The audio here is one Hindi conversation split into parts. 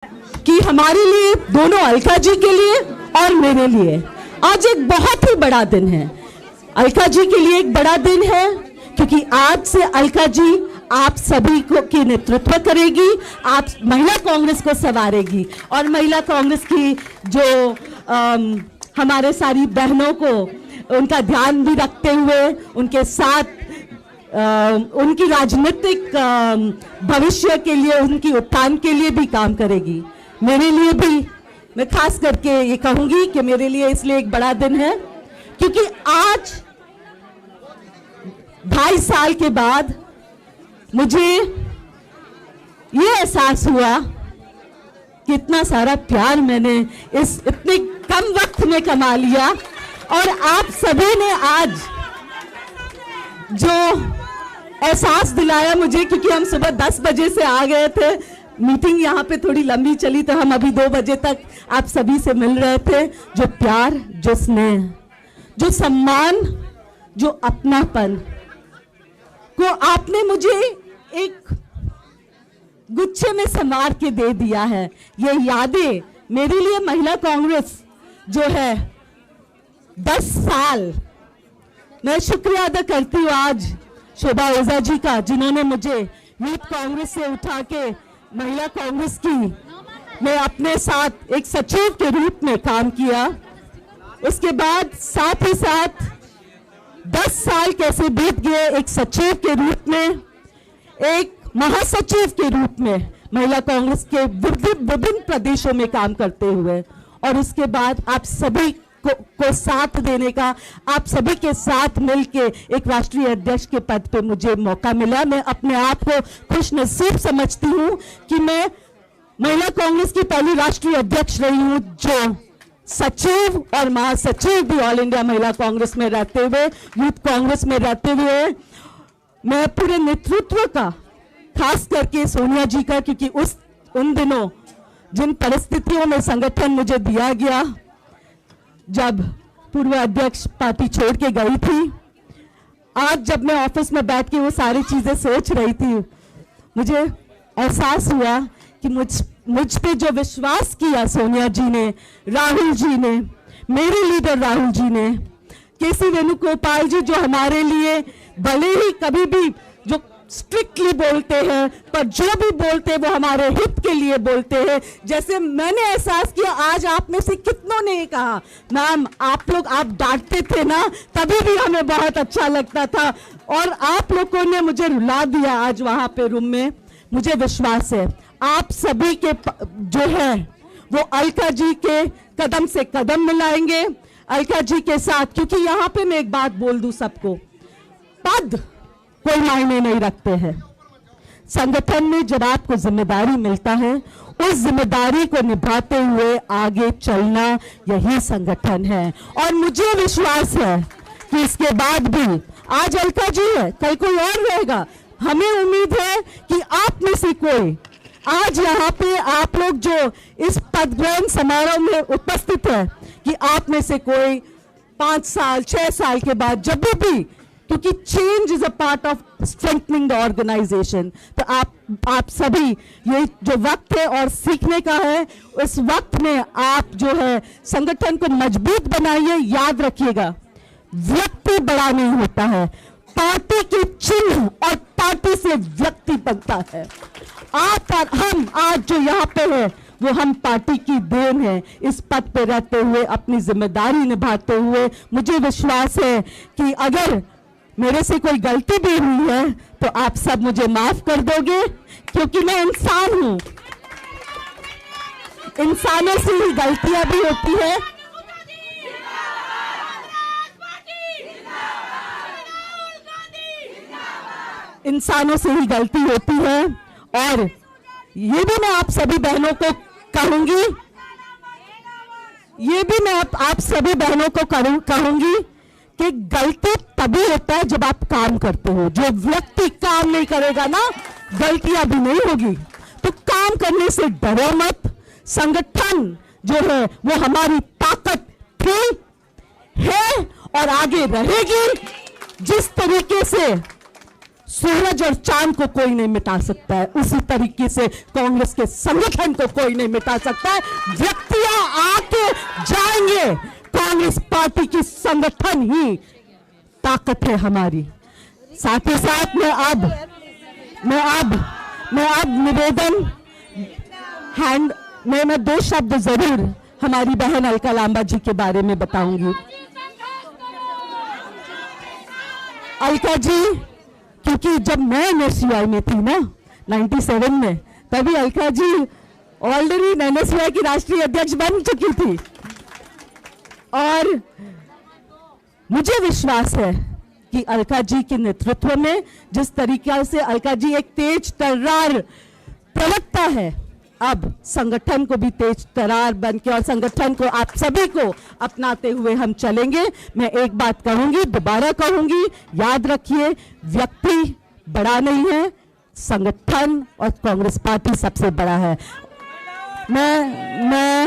कि हमारे लिए, दोनों अलका जी के लिए और मेरे लिए आज एक बहुत ही बड़ा दिन है। अलका जी के लिए एक बड़ा दिन है क्योंकि आज से अलका जी आप सभी को की नेतृत्व करेगी, आप महिला कांग्रेस को संवारेगी और महिला कांग्रेस की जो हमारे सारी बहनों को उनका ध्यान भी रखते हुए उनके साथ उनकी राजनीतिक भविष्य के लिए, उनकी उत्थान के लिए भी काम करेगी। मेरे लिए भी मैं खास करके ये कहूंगी कि मेरे लिए इसलिए एक बड़ा दिन है क्योंकि आज 2.5 साल के बाद मुझे ये एहसास हुआ कि इतना सारा प्यार मैंने इस इतने कम वक्त में कमा लिया और आप सभी ने आज जो एहसास दिलाया मुझे, क्योंकि हम सुबह 10 बजे से आ गए थे, मीटिंग यहाँ पे थोड़ी लंबी चली तो हम अभी 2 बजे तक आप सभी से मिल रहे थे। जो प्यार, जो स्नेह, जो सम्मान, जो अपनापन को आपने मुझे एक गुच्छे में संवार के दे दिया है। ये यादें मेरे लिए महिला कांग्रेस जो है 10 साल, मैं शुक्रिया अदा करती हूँ आज शोभा ओझा जी का, जिन्होंने मुझे यूथ कांग्रेस से उठा के महिला कांग्रेस की मैं अपने साथ एक सचिव के रूप में काम किया। उसके बाद साथ ही साथ 10 साल कैसे बीत गए एक सचिव के रूप में, एक महासचिव के रूप में महिला कांग्रेस के विभिन्न प्रदेशों में काम करते हुए, और उसके बाद आप सभी को साथ देने का, आप सभी के साथ मिलके एक राष्ट्रीय अध्यक्ष के पद पे मुझे मौका मिला। मैं अपने आप को खुशनसीब समझती हूँ कि मैं महिला कांग्रेस की पहली राष्ट्रीय अध्यक्ष रही हूँ जो सचिव और महासचिव भी ऑल इंडिया महिला कांग्रेस में रहते हुए, यूथ कांग्रेस में रहते हुए, मैं पूरे नेतृत्व का, खास करके सोनिया जी का, क्योंकि उन दिनों जिन परिस्थितियों में संगठन मुझे दिया गया, जब पूर्व अध्यक्ष पार्टी छोड़ के गई थी, आज जब मैं ऑफिस में बैठ के वो सारी चीजें सोच रही थी, मुझे एहसास हुआ कि मुझ पे जो विश्वास किया सोनिया जी ने, राहुल जी ने, मेरे लीडर राहुल जी ने, केसी वेणुगोपाल जी, जो हमारे लिए भले ही कभी भी जो स्ट्रिक्टली बोलते हैं पर जो भी बोलते हैं वो हमारे हित के लिए बोलते हैं। जैसे मैंने एहसास किया, आज आप में से कितनों ने कहा मैम आप डांटते थे ना, तभी भी हमें बहुत अच्छा लगता था और आप लोगों ने मुझे रुला दिया आज वहां पे रूम में। मुझे विश्वास है आप सभी के जो है वो अलका जी के कदम से कदम मिलाएंगे, अलका जी के साथ, क्योंकि यहाँ पे मैं एक बात बोल दूं सबको, पद कोई मायने नहीं रखते हैं। संगठन में जब आपको जिम्मेदारी मिलता है, उस जिम्मेदारी को निभाते हुए आगे चलना यही संगठन है। और मुझे विश्वास है कि इसके बाद भी, आज अलका जी है, कल कोई और रहेगा, हमें उम्मीद है कि आप में से कोई आज यहाँ पे आप लोग जो इस पद ग्रहण समारोह में उपस्थित है, कि आप में से कोई 5 साल 6 साल के बाद जब भी, क्योंकि change is a part of strengthening the organisation, तो आप सभी, ये जो वक्त है और सीखने का है, उस वक्त में आप जो है संगठन को मजबूत बनाइए। याद रखिएगा, व्यक्ति बड़ा नहीं होता है, पार्टी के चिन्ह और पार्टी से व्यक्ति बनता है। आप और हम आज जो यहाँ पे है वो हम पार्टी की देन है। इस पद पे रहते हुए, अपनी जिम्मेदारी निभाते हुए, मुझे विश्वास है कि अगर मेरे से कोई गलती भी हुई है तो आप सब मुझे माफ कर दोगे, क्योंकि मैं इंसान हूं, इंसानों से ही गलतियां भी होती है। इंसानों से ही गलती होती है और ये भी मैं आप सभी बहनों को कहूंगी, ये भी मैं आप सभी बहनों को कहूंगी कि गलती तभी होता है जब आप काम करते हो। जो व्यक्ति काम नहीं करेगा ना, गलतियां भी नहीं होगी। तो काम करने से डरो मत। संगठन जो है वो हमारी ताकत थी, है और आगे रहेगी। जिस तरीके से सूरज और चांद को कोई नहीं मिटा सकता है, उसी तरीके से कांग्रेस के संगठन को कोई नहीं मिटा सकता है। व्यक्तियां आके जाएंगे, कांग्रेस पार्टी की संगठन ही ताकत है हमारी। साथ ही साथ मैं अब निवेदन मैं 2 शब्द जरूर हमारी बहन अलका लांबा जी के बारे में बताऊंगी। अलका जी, क्योंकि जब मैं एनएसयूआई में थी ना 97 में, तभी अलका जी ऑलरेडी एनएसयूआई की राष्ट्रीय अध्यक्ष बन चुकी थी। और मुझे विश्वास है कि अलका जी के नेतृत्व में, जिस तरीके से अलका जी एक तेज तर्रार प्रवक्ता है, अब संगठन को भी तेज तर्रार बनके और संगठन को आप सभी को अपनाते हुए हम चलेंगे। मैं एक बात कहूंगी, दोबारा कहूंगी, याद रखिए, व्यक्ति बड़ा नहीं है, संगठन और कांग्रेस पार्टी सबसे बड़ा है। मैं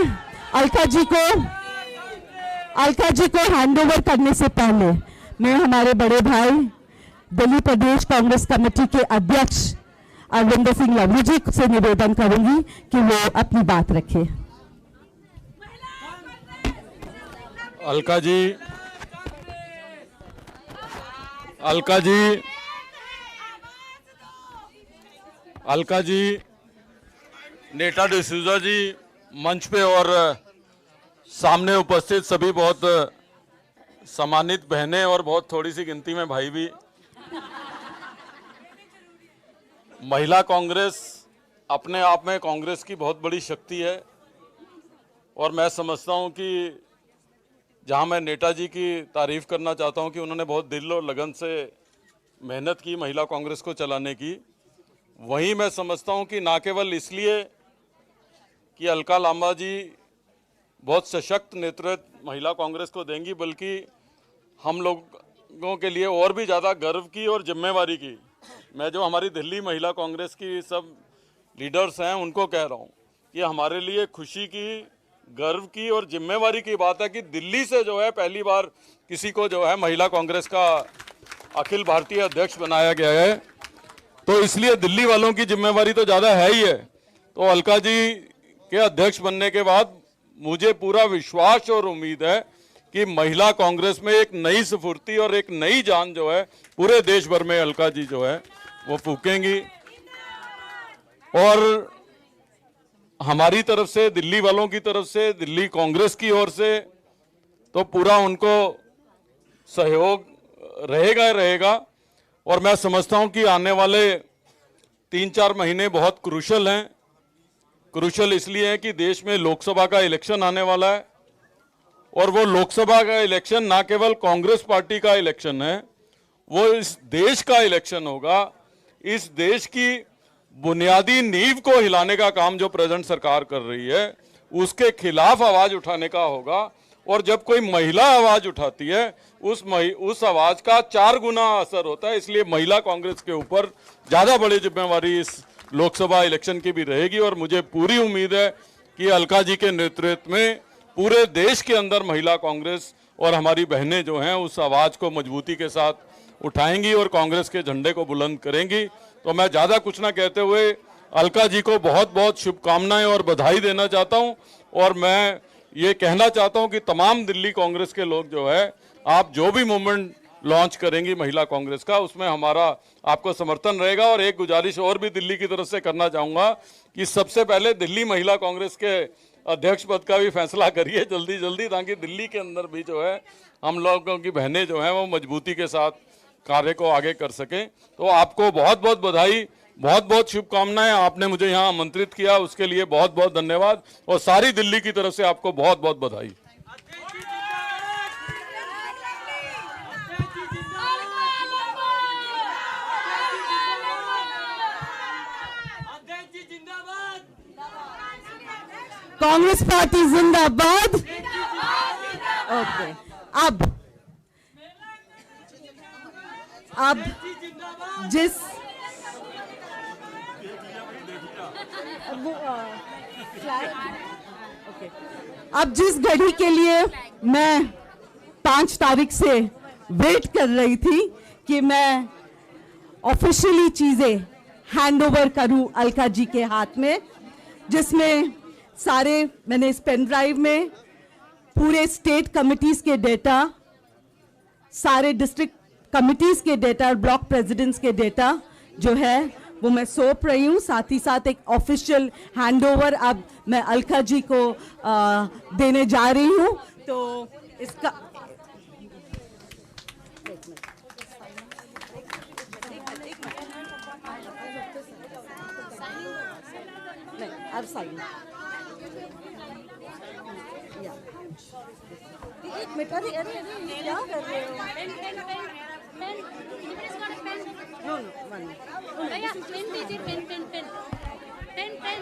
अलका जी को हैंडओवर करने से पहले मैं हमारे बड़े भाई दिल्ली प्रदेश कांग्रेस कमेटी के अध्यक्ष अरविंदर सिंह लवली जी से निवेदन करूंगी कि वो अपनी बात रखें। अलका जी, नेता डिसूजा जी, मंच पे और सामने उपस्थित सभी बहुत सम्मानित बहनें और बहुत थोड़ी सी गिनती में भाई भी। महिला कांग्रेस अपने आप में कांग्रेस की बहुत बड़ी शक्ति है और मैं समझता हूं कि जहां मैं नेताजी की तारीफ करना चाहता हूं कि उन्होंने बहुत दिल और लगन से मेहनत की महिला कांग्रेस को चलाने की, वहीं मैं समझता हूं कि ना केवल इसलिए कि अलका लांबा जी बहुत सशक्त नेतृत्व महिला कांग्रेस को देंगी, बल्कि हम लोगों के लिए और भी ज़्यादा गर्व की और जिम्मेवारी की। मैं जो हमारी दिल्ली महिला कांग्रेस की सब लीडर्स हैं उनको कह रहा हूँ कि हमारे लिए खुशी की, गर्व की और जिम्मेवारी की बात है कि दिल्ली से जो है पहली बार किसी को जो है महिला कांग्रेस का अखिल भारतीय अध्यक्ष बनाया गया है। तो इसलिए दिल्ली वालों की जिम्मेवारी तो ज़्यादा है ही है। तो अलका जी के अध्यक्ष बनने के बाद मुझे पूरा विश्वास और उम्मीद है कि महिला कांग्रेस में एक नई स्फूर्ति और एक नई जान जो है पूरे देश भर में अलका जी जो है वो फूकेंगी। और हमारी तरफ से, दिल्ली वालों की तरफ से, दिल्ली कांग्रेस की ओर से तो पूरा उनको सहयोग रहेगा। और मैं समझता हूं कि आने वाले 3-4 महीने बहुत क्रूशल हैं। क्रूशल इसलिए है कि देश में लोकसभा का इलेक्शन आने वाला है और वो लोकसभा का इलेक्शन ना केवल कांग्रेस पार्टी का इलेक्शन है, वो इस देश का इलेक्शन होगा। इस देश की बुनियादी नींव को हिलाने का काम जो प्रेजेंट सरकार कर रही है उसके खिलाफ आवाज उठाने का होगा। और जब कोई महिला आवाज उठाती है उस आवाज का 4 गुना असर होता है। इसलिए महिला कांग्रेस के ऊपर ज्यादा बड़ी जिम्मेवारी इस लोकसभा इलेक्शन की भी रहेगी। और मुझे पूरी उम्मीद है कि अलका जी के नेतृत्व में पूरे देश के अंदर महिला कांग्रेस और हमारी बहनें जो हैं उस आवाज को मजबूती के साथ उठाएंगी और कांग्रेस के झंडे को बुलंद करेंगी। तो मैं ज़्यादा कुछ ना कहते हुए अलका जी को बहुत बहुत शुभकामनाएं और बधाई देना चाहता हूं। और मैं ये कहना चाहता हूं कि तमाम दिल्ली कांग्रेस के लोग जो है, आप जो भी मूवमेंट लॉन्च करेंगी महिला कांग्रेस का, उसमें हमारा आपको समर्थन रहेगा। और एक गुजारिश और भी दिल्ली की तरफ से करना चाहूँगा कि सबसे पहले दिल्ली महिला कांग्रेस के अध्यक्ष पद का भी फैसला करिए जल्दी जल्दी, ताकि दिल्ली के अंदर भी जो है हम लोगों की बहनें जो हैं वो मजबूती के साथ कार्य को आगे कर सकें। तो आपको बहुत बहुत बधाई, बहुत बहुत शुभकामनाएं। आपने मुझे यहाँ आमंत्रित किया उसके लिए बहुत बहुत धन्यवाद और सारी दिल्ली की तरफ से आपको बहुत बहुत बधाई। कांग्रेस पार्टी जिंदाबाद। ओके, अब जिस घड़ी के लिए मैं 5 तारीख से वेट कर रही थी कि मैं ऑफिशियली चीज़ें हैंड ओवर करूं अलका जी के हाथ में, जिसमें सारे मैंने इस पेन ड्राइव में पूरे स्टेट कमिटीज़ के डेटा, सारे डिस्ट्रिक्ट कमिटीज़ के डेटा और ब्लॉक प्रेसिडेंट्स के डेटा जो है वो मैं सौंप रही हूँ। साथ ही साथ एक ऑफिशियल हैंडओवर अब मैं अलका जी को देने जा रही हूँ। तो इसका अब साइन एक मिनट, अरे अरे अरे क्या कर रहे हो? नो नो वन भैया पेन दीजिए, pen pen pen pen pen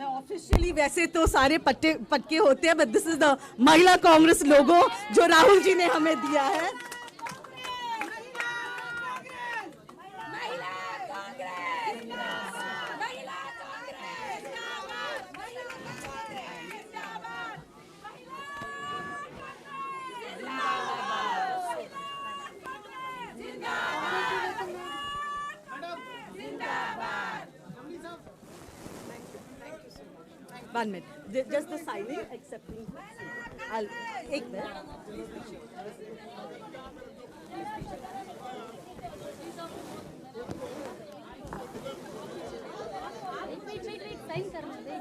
officially वैसे तो सारे पटके होते हैं, बट दिस इज द महिला कांग्रेस लोगो जो राहुल जी ने हमें दिया है। One minute, just the signing, accepting. I'll एक मिनट। साइन करना दे।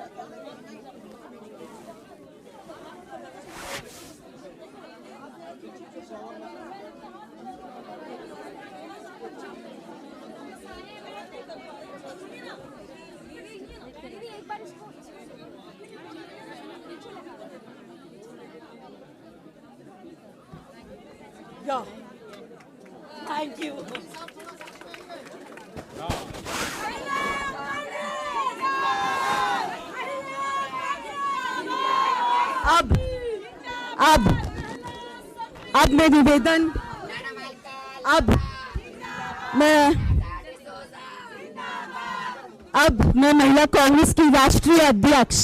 एक बार इसको Yeah. Thank you. अब मैं निवेदन, अब मैं महिला कांग्रेस की राष्ट्रीय अध्यक्ष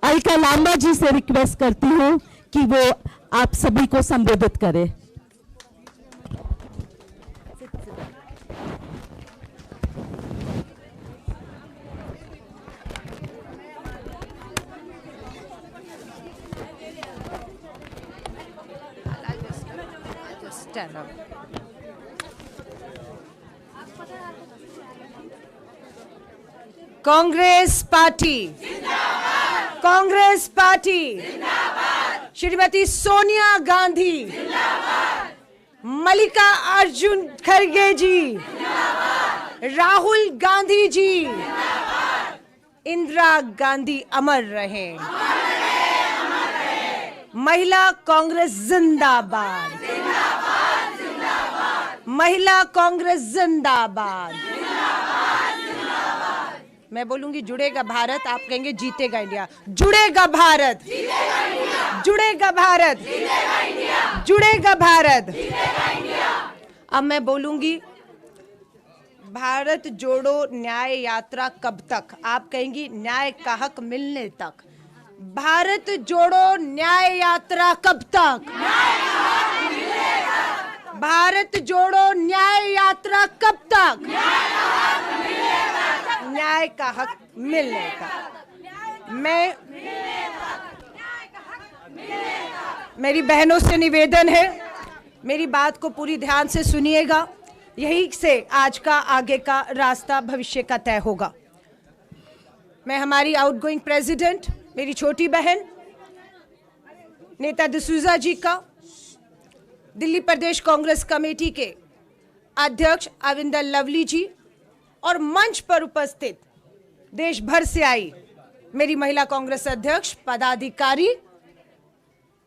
अलका लांबा जी से रिक्वेस्ट करती हूँ कि वो आप सभी को संबोधित करें। कांग्रेस पार्टी जिंदाबाद, कांग्रेस पार्टी जिंदाबाद, श्रीमती सोनिया गांधी जिंदाबाद, मल्लिकार्जुन खड़गे जी जिंदाबाद, राहुल गांधी जी जिंदाबाद, इंदिरा गांधी अमर रहे, महिला कांग्रेस जिंदाबाद, जिंदाबाद, जिंदाबाद, महिला कांग्रेस जिंदाबाद, मैं बोलूंगी जुड़ेगा भारत, आप कहेंगे जीतेगा इंडिया। जुड़ेगा भारत, जीतेगा इंडिया, जुड़ेगा भारत, जीतेगा इंडिया, जुड़ेगा भारत, जीतेगा इंडिया। अब मैं बोलूंगी भारत जोड़ो न्याय यात्रा कब तक, आप कहेंगी न्याय का हक मिलने तक। भारत जोड़ो न्याय यात्रा कब तक, भारत जोड़ो न्याय यात्रा कब तक, न्याय का हक मिलने का। मैं मेरी बहनों से निवेदन है, मेरी बात को पूरी ध्यान से सुनिएगा, यही से आज का आगे का रास्ता भविष्य का तय होगा। मैं हमारी आउटगोइंग प्रेसिडेंट, मेरी छोटी बहन नेता डिसूजा जी का, दिल्ली प्रदेश कांग्रेस कमेटी के अध्यक्ष अविंदर लवली जी और मंच पर उपस्थित देश भर से आई मेरी महिला कांग्रेस अध्यक्ष, पदाधिकारी,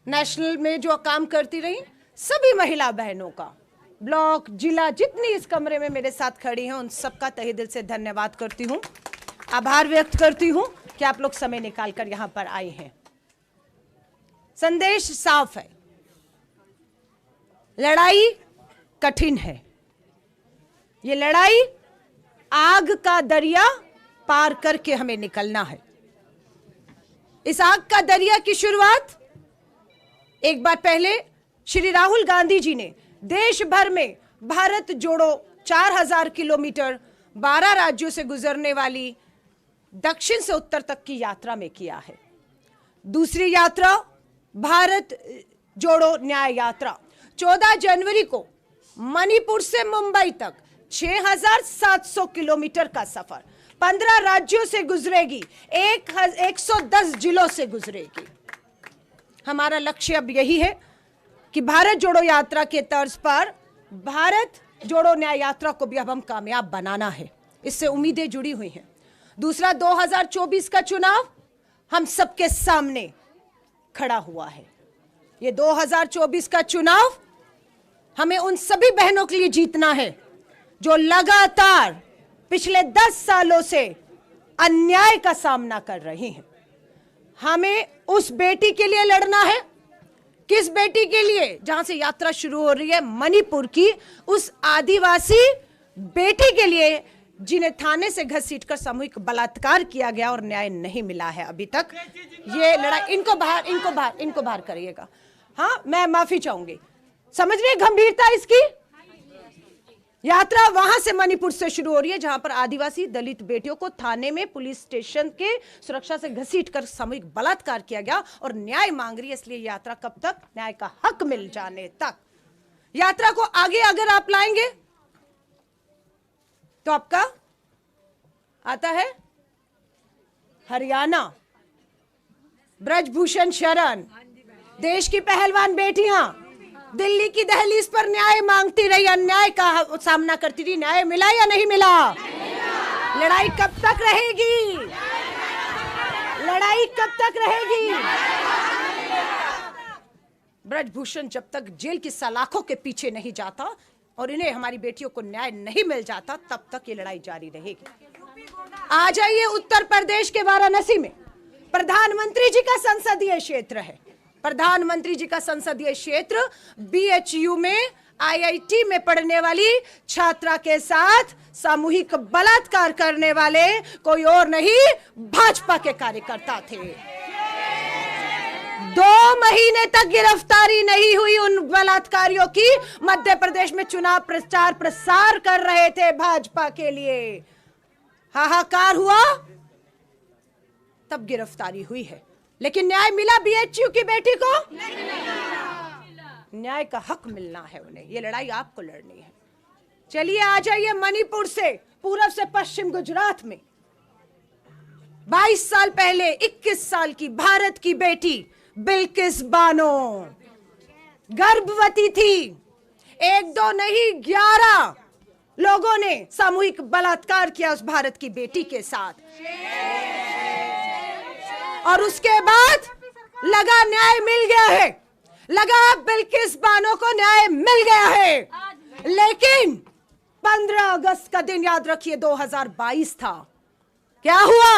नेशनल में जो काम करती रही सभी महिला बहनों का, ब्लॉक, जिला, जितनी इस कमरे में मेरे साथ खड़ी हैं उन सबका तहे दिल से धन्यवाद करती हूं, आभार व्यक्त करती हूं कि आप लोग समय निकाल कर यहां पर आए हैं। संदेश साफ है, लड़ाई कठिन है। ये लड़ाई आग का दरिया पार करके हमें निकलना है। इस आग का दरिया की शुरुआत एक बार पहले श्री राहुल गांधी जी ने देश भर में भारत जोड़ो 4000 किलोमीटर 12 राज्यों से गुजरने वाली दक्षिण से उत्तर तक की यात्रा में किया है। दूसरी यात्रा भारत जोड़ो न्याय यात्रा 14 जनवरी को मणिपुर से मुंबई तक 6700 किलोमीटर का सफर 15 राज्यों से गुजरेगी, 110 जिलों से गुजरेगी। हमारा लक्ष्य अब यही है कि भारत जोड़ो यात्रा के तर्ज पर भारत जोड़ो न्याय यात्रा को भी अब हम कामयाब बनाना है। इससे उम्मीदें जुड़ी हुई हैं। दूसरा, 2024 का चुनाव हम सबके सामने खड़ा हुआ है। ये 2024 का चुनाव हमें उन सभी बहनों के लिए जीतना है जो लगातार पिछले 10 सालों से अन्याय का सामना कर रही हैं। हमें उस बेटी के लिए लड़ना है। किस बेटी के लिए? जहां से यात्रा शुरू हो रही है, मणिपुर की उस आदिवासी बेटी के लिए जिन्हें थाने से घसीटकर सामूहिक बलात्कार किया गया और न्याय नहीं मिला है अभी तक। ये लड़ाई, इनको बाहर करिएगा। हाँ, मैं माफी चाहूंगी। समझ रहे गंभीरता इसकी? यात्रा वहां से मणिपुर से शुरू हो रही है जहां पर आदिवासी दलित बेटियों को थाने में पुलिस स्टेशन के सुरक्षा से घसीटकर सामूहिक बलात्कार किया गया और न्याय मांग रही है। इसलिए यात्रा कब तक? न्याय का हक मिल जाने तक। यात्रा को आगे अगर आप लाएंगे तो आपका आता है हरियाणा, ब्रजभूषण शरण, देश की पहलवान बेटियां दिल्ली की दहलीज पर न्याय मांगती रही, अन्याय का सामना करती रही। न्याय मिला या नहीं मिला? लड़ाई कब तक रहेगी? लड़ाई कब तक रहेगी? ब्रजभूषण जब तक जेल की सलाखों के पीछे नहीं जाता और इन्हें, हमारी बेटियों को न्याय नहीं मिल जाता, तब तक ये लड़ाई जारी रहेगी। आ जाइए उत्तर प्रदेश के वाराणसी में प्रधानमंत्री जी का संसदीय क्षेत्र है। प्रधानमंत्री जी का संसदीय क्षेत्र BHU में IIT में पढ़ने वाली छात्रा के साथ सामूहिक बलात्कार करने वाले कोई और नहीं, भाजपा के कार्यकर्ता थे। 2 महीने तक गिरफ्तारी नहीं हुई उन बलात्कारियों की। मध्य प्रदेश में चुनाव प्रचार प्रसार कर रहे थे भाजपा के लिए। हाहाकार हुआ, तब गिरफ्तारी हुई है। लेकिन न्याय मिला BHU की बेटी को? न्याय का हक मिलना है उन्हें। ये लड़ाई आपको लड़नी है। चलिए आ जाइए मणिपुर से पूर्व से पश्चिम गुजरात में 22 साल पहले 21 साल की भारत की बेटी बिल्किस बानो गर्भवती थी। 1-2 नहीं, 11 लोगों ने सामूहिक बलात्कार किया उस भारत की बेटी के साथ। और उसके बाद लगा न्याय मिल गया है, लगा बिल्किस बानो को न्याय मिल गया है। लेकिन 15 अगस्त का दिन याद रखिए 2022 था। क्या हुआ?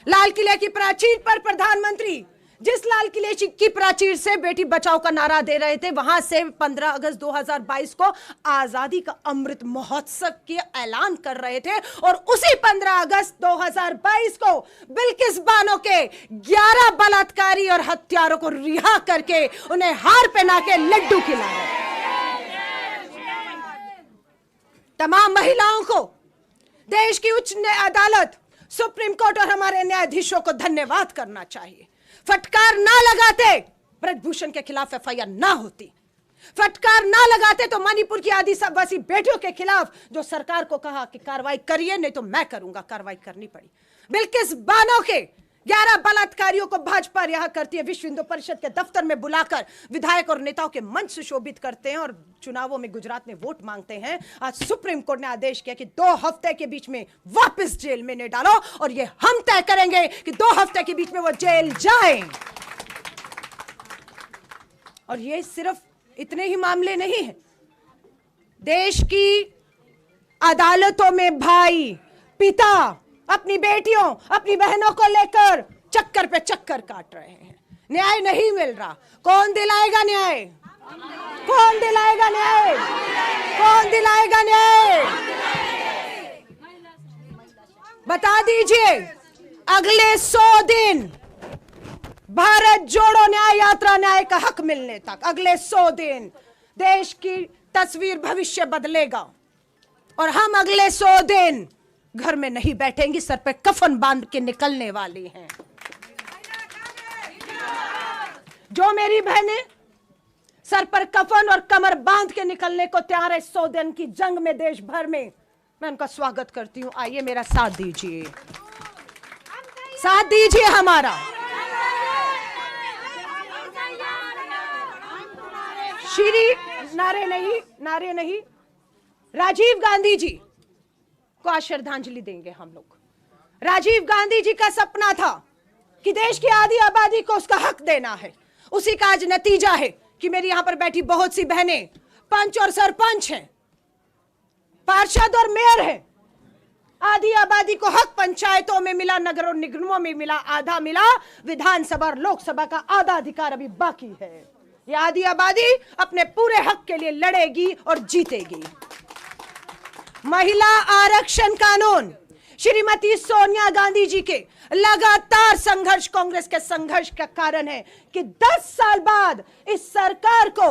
लाल किले की प्राचीर पर प्रधानमंत्री जिस लाल किले की प्राचीर से बेटी बचाओ का नारा दे रहे थे, वहां से 15 अगस्त 2022 को आजादी का अमृत महोत्सव के ऐलान कर रहे थे। और उसी 15 अगस्त 2022 को बिल्किस बानो के 11 बलात्कारी और हत्यारों को रिहा करके उन्हें हार पहना के लड्डू खिलाए। तमाम महिलाओं को देश की उच्च अदालत, सुप्रीम कोर्ट और हमारे न्यायाधीशों को धन्यवाद करना चाहिए। फटकार ना लगाते ब्रजभूषण के खिलाफ FIR ना होती। फटकार ना लगाते तो मणिपुर की आदिवासी बेटियों के खिलाफ जो सरकार को कहा कि कार्रवाई करिए, नहीं तो मैं करूंगा, कार्रवाई करनी पड़ी। बिल्किस बानो के 11 बलात्कारियों को भाजपा रिहा करती है। विश्व हिंदू परिषद के दफ्तर में बुलाकर विधायक और नेताओं के मंच सुशोभित करते हैं और चुनावों में गुजरात में वोट मांगते हैं। आज सुप्रीम कोर्ट ने आदेश किया कि 2 हफ्ते के बीच में वापस जेल में न डालो, और ये हम तय करेंगे कि 2 हफ्ते के बीच में वो जेल जाए। और ये सिर्फ इतने ही मामले नहीं है। देश की अदालतों में भाई, पिता अपनी बेटियों, अपनी बहनों को लेकर चक्कर पे चक्कर काट रहे हैं। न्याय नहीं मिल रहा। कौन दिलाएगा न्याय? कौन दिलाएगा न्याय? कौन दिलाएगा न्याय? बता दीजिए। अगले 100 दिन भारत जोड़ो न्याय यात्रा, न्याय का हक मिलने तक अगले 100 दिन देश की तस्वीर, भविष्य बदलेगा। और हम अगले 100 दिन घर में नहीं बैठेंगे, सर पे कफन बांध के निकलने वाली हैं। जो मेरी बहनें सर पर कफन और कमर बांध के निकलने को तैयार है 100 दिन की जंग में देश भर में, मैं उनका स्वागत करती हूं। आइए मेरा साथ दीजिए, साथ दीजिए हमारा। श्री नारे नहीं, राजीव गांधी जी को आज श्रद्धांजलि देंगे हम लोग। राजीव गांधी जी का सपना था कि देश की आधी आबादी को उसका हक देना है। उसी का आज नतीजा है कि मेरी यहां पर बैठी बहुत सी बहनें पंच और सरपंच हैं, पार्षद और मेयर हैं। आधी आबादी को हक पंचायतों में मिला, नगर और निगमों में मिला, आधा मिला। विधानसभा और लोकसभा का आधा अधिकार अभी बाकी है। ये आधी आबादी अपने पूरे हक के लिए लड़ेगी और जीतेगी। महिला आरक्षण कानून श्रीमती सोनिया गांधी जी के लगातार संघर्ष, कांग्रेस के संघर्ष का कारण है कि 10 साल बाद इस सरकार को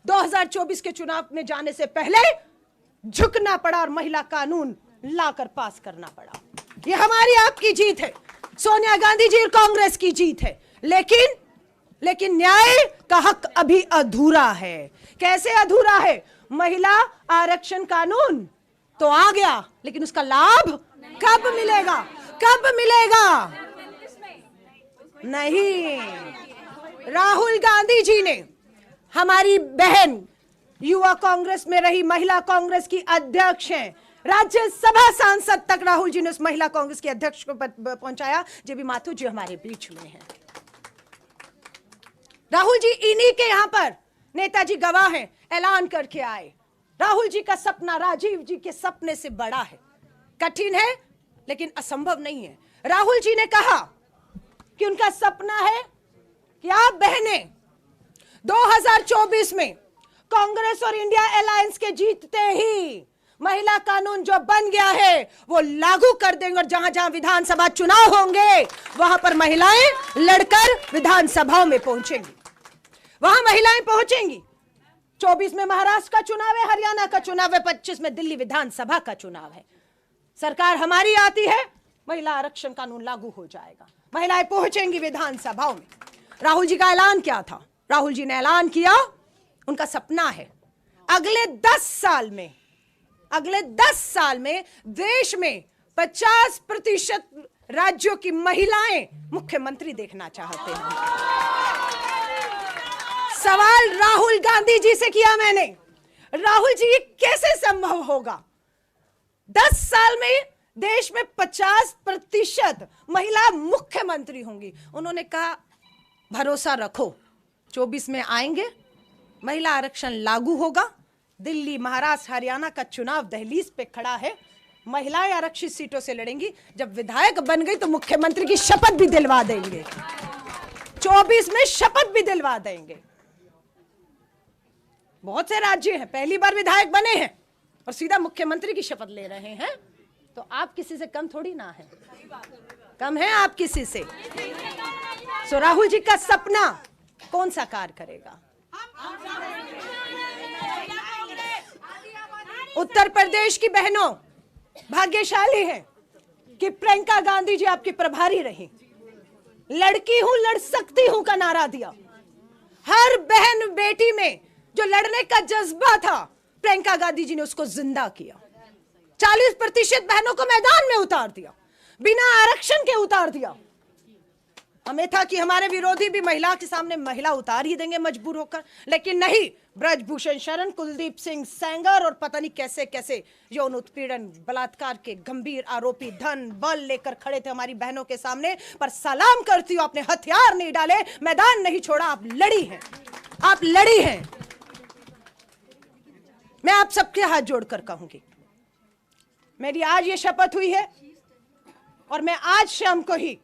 2024 के चुनाव में जाने से पहले झुकना पड़ा और महिला कानून लाकर पास करना पड़ा। यह हमारी आपकी जीत है, सोनिया गांधी जी और कांग्रेस की जीत है। लेकिन न्याय का हक अभी अधूरा है। कैसे अधूरा है? महिला आरक्षण कानून तो आ गया, लेकिन उसका लाभ कब मिलेगा? कब मिलेगा? नहीं। राहुल गांधी जी ने, हमारी बहन युवा कांग्रेस में रही, महिला कांग्रेस की अध्यक्ष हैं, राज्यसभा सांसद तक राहुल जी ने उस महिला कांग्रेस के अध्यक्ष को पहुंचाया। जेबी माथुर जी हमारे बीच में हैं। राहुल जी इन्हीं के यहां पर नेताजी गवाह हैं, ऐलान करके आए। राहुल जी का सपना राजीव जी के सपने से बड़ा है। कठिन है लेकिन असंभव नहीं है। राहुल जी ने कहा कि उनका सपना है कि आप बहनें 2024 में कांग्रेस और इंडिया अलायंस के जीतते ही महिला कानून जो बन गया है वो लागू कर देंगे और जहां जहां विधानसभा चुनाव होंगे वहां पर महिलाएं लड़कर विधानसभाओं में पहुंचेंगी, वहां महिलाएं पहुंचेंगी। 24 में महाराष्ट्र का चुनाव है, हरियाणा का चुनाव है, 25 में दिल्ली विधानसभा का चुनाव है। सरकार हमारी आती है, महिला आरक्षण कानून लागू हो जाएगा, महिलाएं पहुंचेंगी विधानसभाओं में। राहुल जी का ऐलान क्या था? राहुल जी ने ऐलान किया, उनका सपना है अगले 10 साल में देश में 50% राज्यों की महिलाएं मुख्यमंत्री देखना चाहते हैं। सवाल राहुल गांधी जी से किया मैंने, राहुल जी ये कैसे संभव होगा? 10 साल में देश में 50% महिला मुख्यमंत्री होंगी। उन्होंने कहा भरोसा रखो, 24 में आएंगे, महिला आरक्षण लागू होगा, दिल्ली, महाराष्ट्र, हरियाणा का चुनाव दहलीज पे खड़ा है, महिलाएं आरक्षित सीटों से लड़ेंगी। जब विधायक बन गई तो मुख्यमंत्री की शपथ भी दिलवा देंगे, 24 में शपथ भी दिलवा देंगे। बहुत से राज्य हैं पहली बार विधायक बने हैं और सीधा मुख्यमंत्री की शपथ ले रहे हैं, तो आप किसी से कम थोड़ी ना है, कम है आप किसी से। सो राहुल जी का सपना कौन साकार करेगा? उत्तर प्रदेश की बहनों भाग्यशाली हैं कि प्रियंका गांधी जी आपकी प्रभारी रही। लड़की हूं, लड़ सकती हूं का नारा दिया। हर बहन बेटी में जो लड़ने का जज्बा था, प्रियंका गांधी जी ने उसको जिंदा किया। 40% बहनों को मैदान में उतार दिया, बिना आरक्षण के उतार दिया। हमें था कि हमारे विरोधी भी महिला के सामने महिला उतार ही देंगे मजबूर होकर, लेकिन नहीं। ब्रजभूषण शरण, कुलदीप सिंह सेंगर और पता नहीं कैसे कैसे यौन उत्पीड़न, बलात्कार के गंभीर आरोपी धन बल लेकर खड़े थे हमारी बहनों के सामने। पर सलाम करती हूं, आपने हथियार नहीं डाले, मैदान नहीं छोड़ा, आप लड़ी हैं, आप लड़ी हैं। मैं आप सबके हाथ जोड़कर कहूंगी, मेरी आज ये शपथ हुई है और मैं आज शाम को ही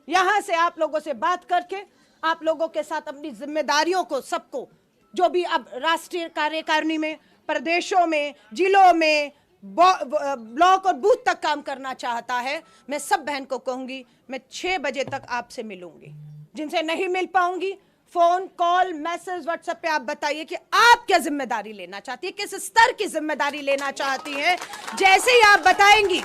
यहां से आप लोगों से बात करके आप लोगों के साथ अपनी जिम्मेदारियों को, सबको, जो भी अब राष्ट्रीय कार्यकारिणी में, प्रदेशों में, जिलों में, ब्लॉक और बूथ तक काम करना चाहता है, मैं सब बहन को कहूंगी मैं 6 बजे तक आपसे मिलूंगी। जिनसे नहीं मिल पाऊंगी, फोन कॉल मैसेज व्हाट्सएप पे आप बताइए कि आप क्या जिम्मेदारी लेना चाहती है, किस स्तर की जिम्मेदारी लेना चाहती हैं। जैसे ही आप बताएंगी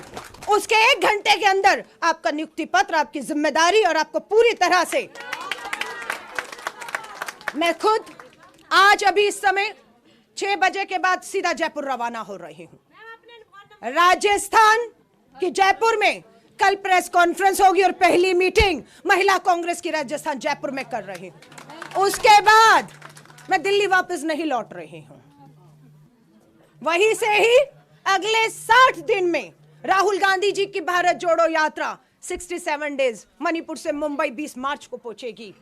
उसके 1 घंटे के अंदर आपका नियुक्ति पत्र, आपकी जिम्मेदारी और आपको पूरी तरह से, मैं खुद आज अभी इस समय 6 बजे के बाद सीधा जयपुर रवाना हो रही हूं। राजस्थान की जयपुर में कल प्रेस कॉन्फ्रेंस होगी और पहली मीटिंग महिला कांग्रेस की राजस्थान जयपुर में कर रही हूं। उसके बाद मैं दिल्ली वापस नहीं लौट रही हूं। वहीं से ही अगले 60 दिन में राहुल गांधी जी की भारत जोड़ो यात्रा 67 डेज मणिपुर से मुंबई 20 मार्च को पहुंचेगी।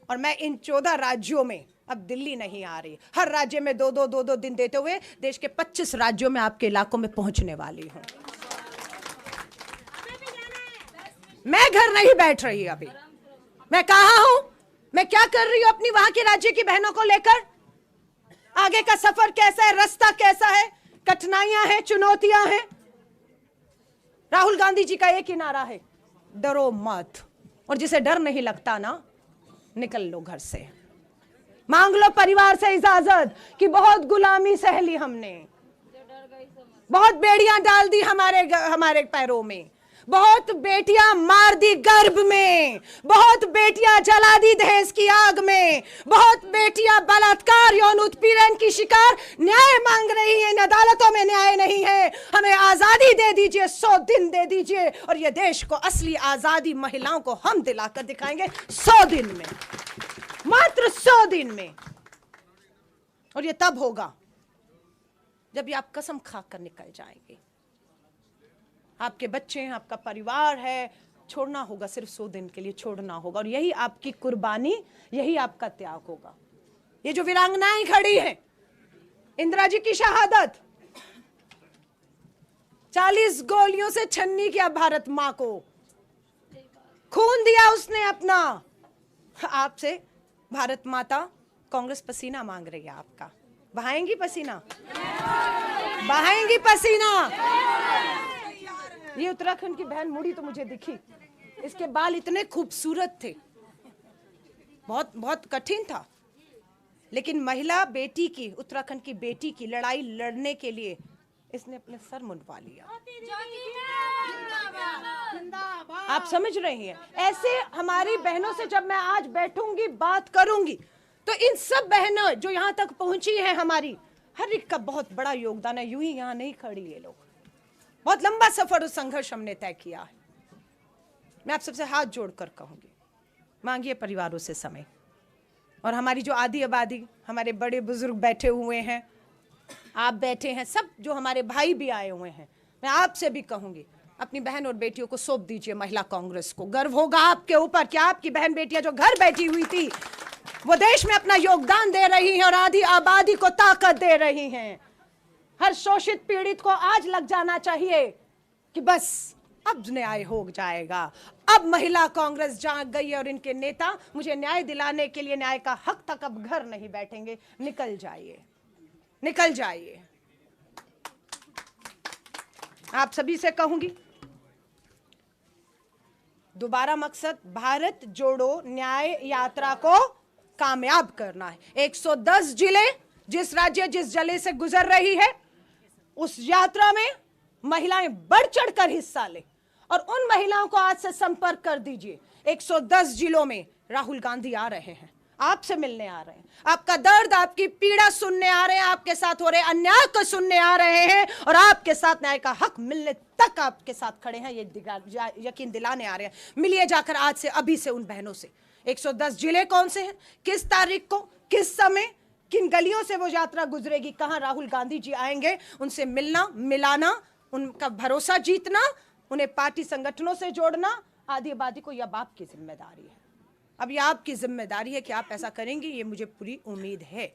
और मैं इन 14 राज्यों में, अब दिल्ली नहीं आ रही, हर राज्य में 2-2 दिन देते हुए देश के 25 राज्यों में आपके इलाकों में पहुंचने वाली हूं। मैं घर नहीं बैठ रही अभी। मैं कहां हूं, मैं क्या कर रही हूं अपनी वहां के राज्य की बहनों को लेकर, आगे का सफर कैसा है, रास्ता कैसा है, कठिनाइयां हैं, चुनौतियां हैं। राहुल गांधी जी का एक ही नारा है, डरो मत। और जिसे डर नहीं लगता ना, निकल लो घर से, मांग लो परिवार से इजाजत कि बहुत गुलामी सह ली हमने, बहुत बेड़ियां डाल दी हमारे पैरों में, बहुत बेटियां मार दी गर्भ में, बहुत बेटियां जला दी दहेज की आग में, बहुत बेटियां बलात्कार यौन उत्पीड़न की शिकार, न्याय मांग रही हैं, अदालतों में न्याय नहीं है। हमें आजादी दे दीजिए, 100 दिन दे दीजिए और ये देश को असली आजादी महिलाओं को हम दिलाकर दिखाएंगे 100 दिन में, मात्र 100 दिन में। और ये तब होगा जब ये आप कसम खाकर निकल जाएंगे। आपके बच्चे हैं, आपका परिवार है, छोड़ना होगा, सिर्फ 100 दिन के लिए छोड़ना होगा। और यही आपकी कुर्बानी, यही आपका त्याग होगा। ये जो वीरांगनाएं खड़ी हैं, इंदिरा जी की शहादत, 40 गोलियों से छन्नी किया भारत मां को, खून दिया उसने अपना। आपसे भारत माता कांग्रेस पसीना मांग रही है आपका। बहाएंगी पसीना, बहाएंगी पसीना। ये उत्तराखंड की बहन मुड़ी तो मुझे दिखी, इसके बाल इतने खूबसूरत थे, बहुत बहुत कठिन था, लेकिन महिला बेटी की, उत्तराखंड की बेटी की लड़ाई लड़ने के लिए इसने अपने सर मुंडवा लिया। आप समझ रही हैं? ऐसे हमारी बहनों से जब मैं आज बैठूंगी, बात करूंगी, तो इन सब बहनों जो यहाँ तक पहुंची हैं, हमारी हर एक का बहुत बड़ा योगदान है। यूं ही यहाँ नहीं खड़ी ये लोग, बहुत लंबा सफर और संघर्ष हमने तय किया है। मैं आप सबसे हाथ जोड़कर कहूंगी, मांगिए परिवारों से समय। और हमारी जो आधी आबादी, हमारे बड़े बुजुर्ग बैठे हुए हैं, आप बैठे हैं, सब जो हमारे भाई भी आए हुए हैं, मैं आपसे भी कहूंगी अपनी बहन और बेटियों को सौंप दीजिए महिला कांग्रेस को। गर्व होगा आपके ऊपर कि आपकी बहन बेटियां जो घर बैठी हुई थी, वो देश में अपना योगदान दे रही हैं और आधी आबादी को ताकत दे रही हैं। हर शोषित पीड़ित को आज लग जाना चाहिए कि बस अब न्याय हो जाएगा, अब महिला कांग्रेस जाग गई है और इनके नेता मुझे न्याय दिलाने के लिए न्याय का हक तक अब घर नहीं बैठेंगे। निकल जाइए, निकल जाइए। आप सभी से कहूंगी, दोबारा मकसद भारत जोड़ो न्याय यात्रा को कामयाब करना है। 110 जिले, जिस राज्य जिस जिले से गुजर रही है, उस यात्रा में महिलाएं बढ़ चढ़कर हिस्सा लें और उन महिलाओं को आज से संपर्क कर दीजिए। 110 जिलों में राहुल गांधी आ रहे हैं, आपसे मिलने आ रहे हैं, आपका दर्द, आपकी पीड़ा सुनने आ रहे हैं, आपके साथ हो रहे अन्याय को सुनने आ रहे हैं और आपके साथ न्याय का हक मिलने तक आपके साथ खड़े हैं, ये यकीन दिलाने आ रहे हैं। मिलिए जाकर आज से, अभी से उन बहनों से। 110 जिले कौन से हैं, किस तारीख को, किस समय, किन गलियों से वो यात्रा गुजरेगी, कहां राहुल गांधी जी आएंगे, उनसे मिलना, मिलाना, उनका भरोसा जीतना, उन्हें पार्टी संगठनों से जोड़ना, आधी आबादी को यह आपकी जिम्मेदारी है। अब यह आपकी जिम्मेदारी है कि आप ऐसा करेंगे, ये मुझे पूरी उम्मीद है।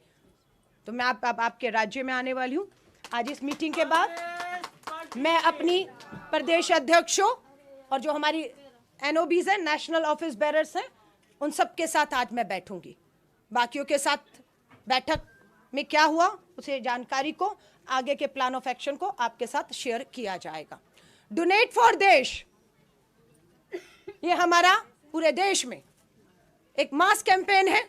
तो मैं आपके राज्य में आने वाली हूँ। आज इस मीटिंग के बाद मैं अपनी प्रदेश अध्यक्षों और जो हमारी NOBs हैं, नेशनल ऑफिस बेरर्स हैं, उन सब के साथ आज मैं बैठूंगी। बाकियों के साथ बैठक में क्या हुआ उसे जानकारी को आगे के प्लान ऑफ एक्शन को आपके साथ शेयर किया जाएगा। डोनेट फॉर देश, ये हमारा पूरे देश में एक मास कैंपेन है।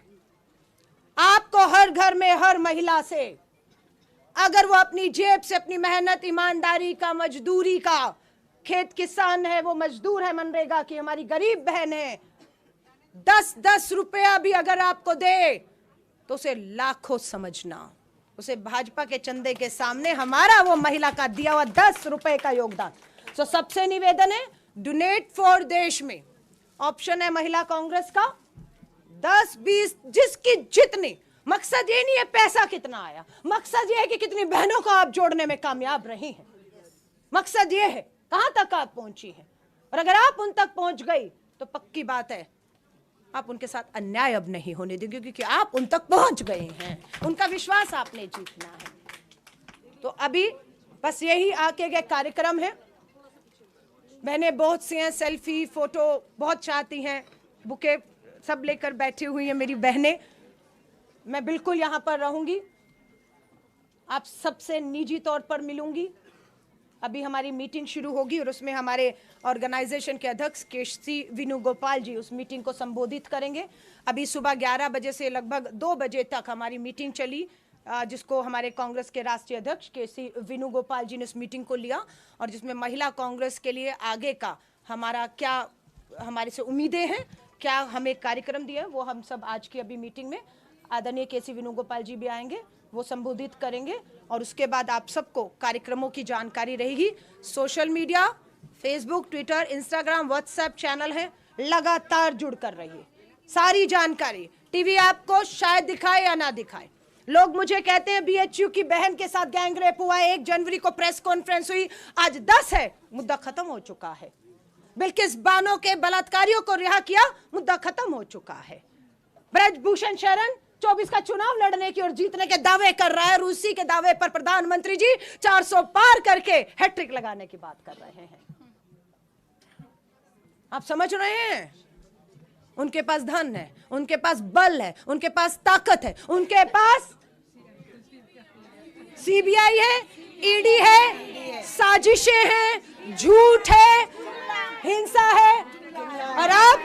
आपको हर घर में हर महिला से, अगर वो अपनी जेब से अपनी मेहनत ईमानदारी का मजदूरी का, खेत किसान है वो मजदूर है मनरेगा की, हमारी गरीब बहन है, 10-10 रुपया भी अगर आपको दे तो उसे लाखों समझना। उसे भाजपा के चंदे के सामने हमारा वो महिला का दिया हुआ 10 रुपए का योगदान। तो सबसे निवेदन है डोनेट फॉर देश में ऑप्शन है महिला कांग्रेस का 10-20 जिसकी जितनी। मकसद ये नहीं है पैसा कितना आया, मकसद ये है कि कितनी बहनों को आप जोड़ने में कामयाब रही हैं। मकसद ये है कहां तक आप पहुंची हैं, और अगर आप उन तक पहुंच गई तो पक्की बात है आप उनके साथ अन्याय अब नहीं होने देंगे, क्योंकि आप उन तक पहुंच गए हैं, उनका विश्वास आपने जीतना है। तो अभी बस यही आगे के कार्यक्रम है। बहनें बहुत सी हैं, सेल्फी फोटो बहुत चाहती हैं, बुके सब लेकर बैठी हुई हैं मेरी बहनें। मैं बिल्कुल यहां पर रहूंगी, आप सबसे निजी तौर पर मिलूंगी। अभी हमारी मीटिंग शुरू होगी और उसमें हमारे ऑर्गेनाइजेशन के अध्यक्ष केसी वेणुगोपाल जी उस मीटिंग को संबोधित करेंगे। अभी सुबह 11 बजे से लगभग 2 बजे तक हमारी मीटिंग चली, जिसको हमारे कांग्रेस के राष्ट्रीय अध्यक्ष केसी वेणुगोपाल जी ने उस मीटिंग को लिया, और जिसमें महिला कांग्रेस के लिए आगे का हमारा क्या हमारे से उम्मीदें हैं, क्या हमें कार्यक्रम दिया है, वो हम सब आज की अभी मीटिंग में आदरणीय केसी वेणुगोपाल जी भी आएंगे, वो संबोधित करेंगे। और उसके बाद आप सबको कार्यक्रमों की जानकारी रहेगी। Social media, Facebook, Twitter, Instagram, WhatsApp channel है, लगातार जुड़ कर रहिए। सारी जानकारी टीवी आपको शायद दिखाए या ना दिखाए। लोग मुझे कहते हैं बीएचयू की बहन के साथ गैंग रेप हुआ है, 1 जनवरी को प्रेस कॉन्फ्रेंस हुई, आज 10 है, मुद्दा खत्म हो चुका है। बिल्किस बानो के बलात्कारियों को रिहा किया, मुद्दा खत्म हो चुका है। ब्रजभूषण शरण 24 का चुनाव लड़ने की और जीतने के दावे कर रहा है, रूसी के दावे पर प्रधानमंत्री जी 400 पार करके हैट्रिक लगाने की बात कर रहे हैं। आप समझ रहे हैं? उनके पास धन है, उनके पास बल है, उनके पास ताकत है, उनके पास सीबीआई है, ईडी है, साजिशें हैं, झूठ है, हिंसा है, और अब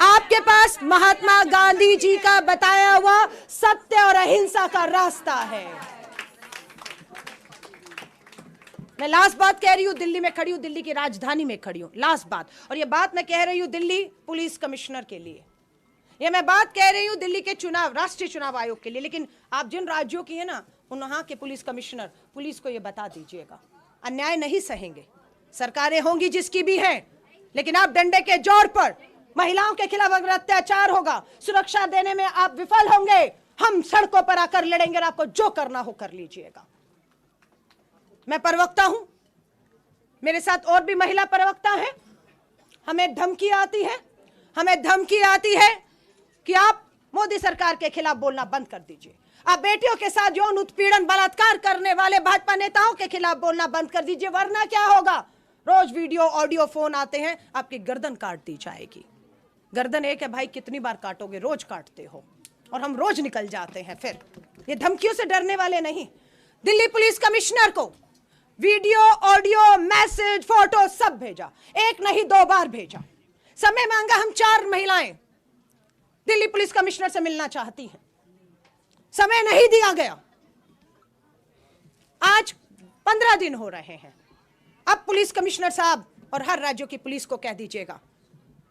आपके पास महात्मा गांधी जी का बताया हुआ सत्य और अहिंसा का रास्ता है। मैं लास्ट बात कह रही हूं, दिल्ली में खड़ी हूं, दिल्ली की राजधानी में खड़ी हूं, लास्ट बात। और ये बात मैं कह रही हूं दिल्ली पुलिस कमिश्नर के लिए, ये मैं बात कह रही हूं दिल्ली के चुनाव राष्ट्रीय चुनाव आयोग के लिए। लेकिन आप जिन राज्यों की है ना, वहां के पुलिस कमिश्नर पुलिस को ये बता दीजिएगा, अन्याय नहीं सहेंगे। सरकारें होंगी जिसकी भी हैं, लेकिन आप डंडे के जोर पर महिलाओं के खिलाफ अगर अत्याचार होगा, सुरक्षा देने में आप विफल होंगे, हम सड़कों पर आकर लड़ेंगे और आपको जो करना हो कर लीजिएगा। मैं प्रवक्ता हूं, मेरे साथ और भी महिला प्रवक्ता हैं। हमें धमकी आती है कि आप मोदी सरकार के खिलाफ बोलना बंद कर दीजिए, आप बेटियों के साथ यौन उत्पीड़न बलात्कार करने वाले भाजपा नेताओं के खिलाफ बोलना बंद कर दीजिए, वरना क्या होगा, रोज वीडियो ऑडियो फोन आते हैं, आपकी गर्दन काट दी जाएगी। गर्दन एक है भाई, कितनी बार काटोगे, रोज काटते हो, और हम रोज निकल जाते हैं। फिर ये धमकियों से डरने वाले नहीं। दिल्ली पुलिस कमिश्नर को वीडियो ऑडियो मैसेज फोटो सब भेजा, एक नहीं 2 बार भेजा। समय मांगा, हम 4 महिलाएं दिल्ली पुलिस कमिश्नर से मिलना चाहती हैं, समय नहीं दिया गया। आज 15 दिन हो रहे हैं। अब पुलिस कमिश्नर साहब और हर राज्यों की पुलिस को कह दीजिएगा,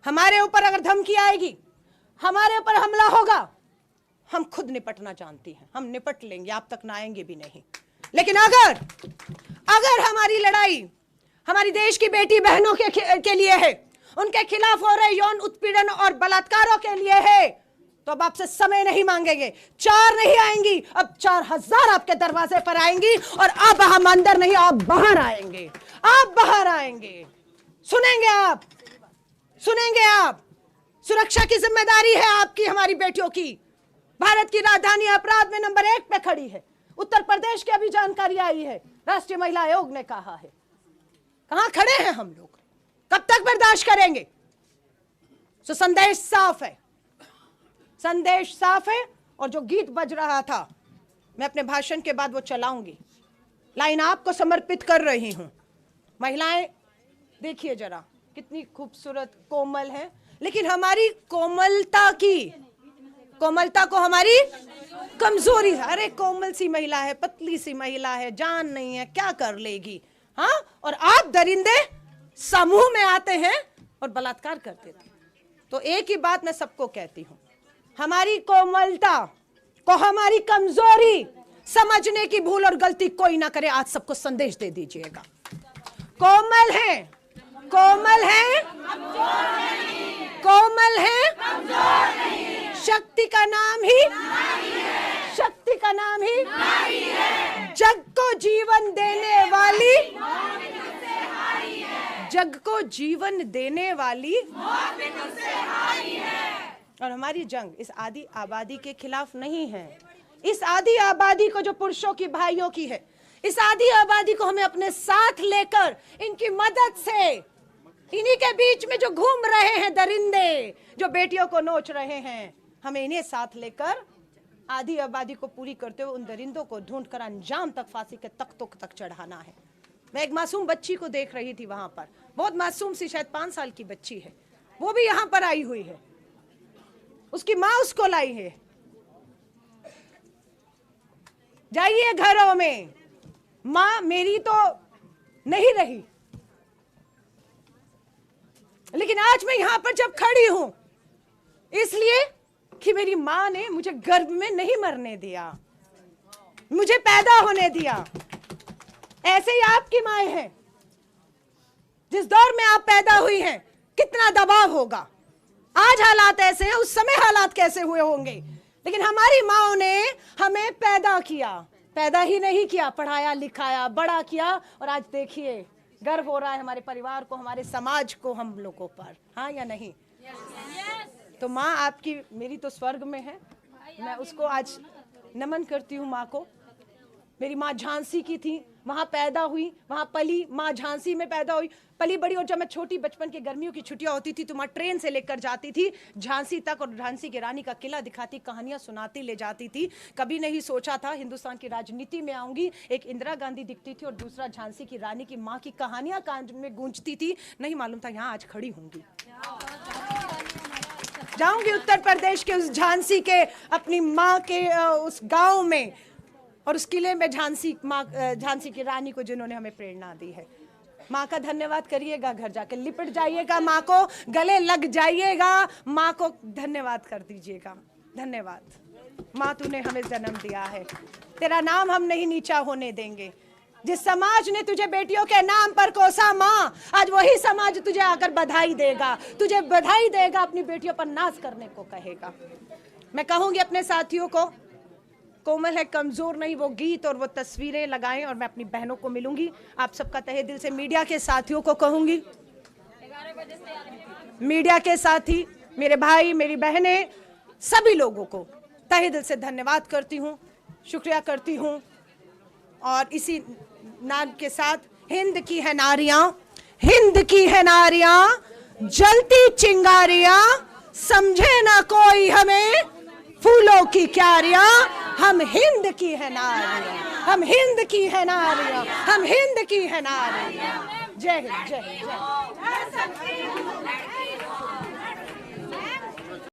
हमारे ऊपर अगर धमकी आएगी, हमारे ऊपर हमला होगा, हम खुद निपटना जानती हैं, हम निपट लेंगे, आप तक ना आएंगे भी नहीं। लेकिन अगर हमारी लड़ाई हमारी देश की बेटी बहनों के लिए है, उनके खिलाफ हो रहे यौन उत्पीड़न और बलात्कारों के लिए है, तो अब आपसे समय नहीं मांगेंगे। 4 नहीं आएंगी, अब 4000 आपके दरवाजे पर आएंगी, और अब हम अंदर नहीं, आप बाहर आएंगे, आप बाहर आएंगे। सुनेंगे आप। सुरक्षा की जिम्मेदारी है आपकी, हमारी बेटियों की। भारत की राजधानी अपराध में नंबर 1 पे खड़ी है। उत्तर प्रदेश की अभी जानकारी आई है, राष्ट्रीय महिला आयोग ने कहा है। कहां खड़े हैं हम लोग, कब तक बर्दाश्त करेंगे? तो संदेश साफ है, संदेश साफ है। और जो गीत बज रहा था, मैं अपने भाषण के बाद वो चलाऊंगी। लाइन आपको समर्पित कर रही हूं। महिलाएं देखिए जरा कितनी खूबसूरत कोमल है, लेकिन हमारी कोमलता को हमारी कमजोरी है। अरे कोमल सी महिला है, पतली सी महिला है, जान नहीं है, क्या कर लेगी। हाँ, और आप दरिंदे समूह में आते हैं और बलात्कार करते थे। तो एक ही बात मैं सबको कहती हूं, हमारी कोमलता को हमारी कमजोरी समझने की भूल और गलती कोई ना करे। आज सबको संदेश दे दीजिएगा, कोमल है, कोमल है, कोमल है, शक्ति का नाम ही, शक्ति का नाम ही जग को जीवन देने वाली, जग को जीवन देने वाली। और हमारी जंग इस आदि आबादी के खिलाफ नहीं है। इस आदि आबादी को जो पुरुषों की भाइयों की है, इस आदि आबादी को हमें अपने साथ लेकर इनकी मदद से, इन्हीं के बीच में जो घूम रहे हैं दरिंदे, जो बेटियों को नोच रहे हैं, हमें इन्हें साथ लेकर आदि आबादी को पूरी करते हुए उन दरिंदों को ढूंढकर अंजाम तक, फांसी के तख्तों तक चढ़ाना है। मैं एक मासूम बच्ची को देख रही थी वहां पर, बहुत मासूम सी, शायद 5 साल की बच्ची है, वो भी यहां पर आई हुई है, उसकी माँ उसको लाई है। जाइए घरों में, माँ मेरी तो नहीं रही, लेकिन आज मैं यहां पर जब खड़ी हूं इसलिए कि मेरी माँ ने मुझे गर्भ में नहीं मरने दिया, मुझे पैदा होने दिया। ऐसे ही आपकी माएं हैं, जिस दौर में आप पैदा हुई हैं कितना दबाव होगा। आज हालात ऐसे हैं, उस समय हालात कैसे हुए होंगे, लेकिन हमारी माओ ने हमें पैदा किया, पैदा ही नहीं किया, पढ़ाया लिखाया, बड़ा किया। और आज देखिए गर्व हो रहा है हमारे परिवार को, हमारे समाज को, हम लोगों पर। हाँ या नहीं? तो माँ आपकी, मेरी तो स्वर्ग में है, मैं उसको आज नमन करती हूँ माँ को। मेरी माँ झांसी की थी, वहां पैदा हुई, वहां पली। माँ झांसी में पैदा हुई, पली बड़ी। और जब मैं छोटी, बचपन के गर्मियों की छुट्टियां होती थी तो माँ ट्रेन से लेकर जाती थी झांसी तक, और झांसी की रानी का किला दिखाती, कहानियां सुनाती ले जाती थी। कभी नहीं सोचा था हिंदुस्तान की राजनीति में आऊंगी। एक इंदिरा गांधी दिखती थी और दूसरा झांसी की रानी की माँ की कहानियां कान में गूंजती थी। नहीं मालूम था यहाँ आज खड़ी होंगी। जाऊंगी उत्तर प्रदेश के उस झांसी के, अपनी माँ के उस गांव में, और उस किले में झांसी माँ, झांसी की रानी को जिन्होंने हमें प्रेरणा दी है। माँ का धन्यवाद करिएगा, घर जाके लिपट जाइएगा, माँ को गले लग जाइएगा, माँ को धन्यवाद कर दीजिएगा। धन्यवाद माँ, तूने हमें जन्म दिया है, तेरा नाम हम नहीं नीचा होने देंगे। जिस समाज ने तुझे बेटियों के नाम पर कोसा माँ, आज वही समाज तुझे आकर बधाई देगा, तुझे बधाई देगा, अपनी बेटियों पर नाज करने को कहेगा। मैं कहूंगी अपने साथियों को, कोमल है, कमजोर नहीं, वो गीत और वो तस्वीरें लगाएं। और मैं अपनी बहनों को मिलूंगी, आप सबका तहे दिल से, मीडिया के साथियों को कहूंगी, मीडिया के साथी, मेरे भाई, मेरी बहनें, सभी लोगों को तहे दिल से धन्यवाद करती हूँ, शुक्रिया करती हूँ। और इसी नाद के साथ, हिंद की है नारियां, हिंद की है नारियां, जलती चिंगारियां, समझे ना कोई हमें फूलों की क्यारियां। हम हिंद की है नारियां, हम हिंद की है नारियां, हम हिंद की है नारियां। जय हिंद, जय हिंद, जय हिंद।